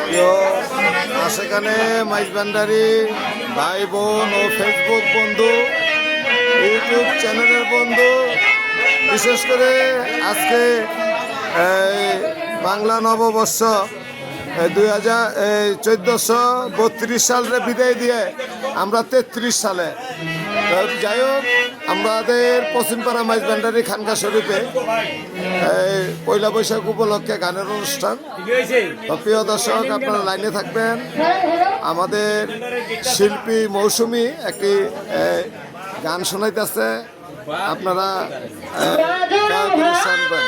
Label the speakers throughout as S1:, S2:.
S1: প্রিয় আশেকানে মাইজভান্ডারি ভাই বোন ও ফেসবুক বন্ধু, ইউটিউব চ্যানেলের বন্ধু, বিশেষ করে আজকে বাংলা নববর্ষ 1432 সালে বিদায় দিয়ে আমরা 33 সালে, যাই হোক আমাদের পশ্চিমপাড়া মাইজভান্ডারি খানকা শরীফে পয়লা বৈশাখ উপলক্ষে গানের অনুষ্ঠান। প্রিয় দর্শক, আপনারা লাইনে থাকবেন। আমাদের শিল্পী মৌসুমী একটি গান শোনাইতেছে, আপনারা শুনবেন।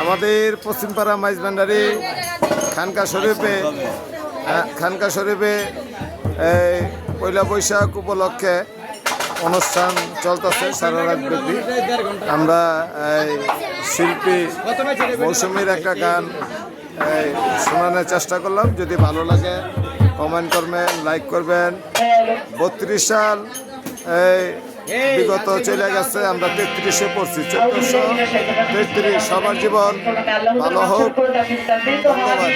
S1: আমাদের পশ্চিমপাড়া মাইজ ভান্ডারি খানকা শরীফে এই পয়লা বৈশাখ উপলক্ষে অনুষ্ঠান চলতেছে সারা রাত ব্যাপী। আমরা শিল্পী মৌসুমীর একটা গান শোনানোর চেষ্টা করলাম। যদি ভালো লাগে কমেন্ট করবেন, লাইক করবেন। 32 সাল বিগত চলে গেছে, আমরা 33-এ পড়ছি। 1433 সবার জীবন ভালো হোক। ধন্যবাদ।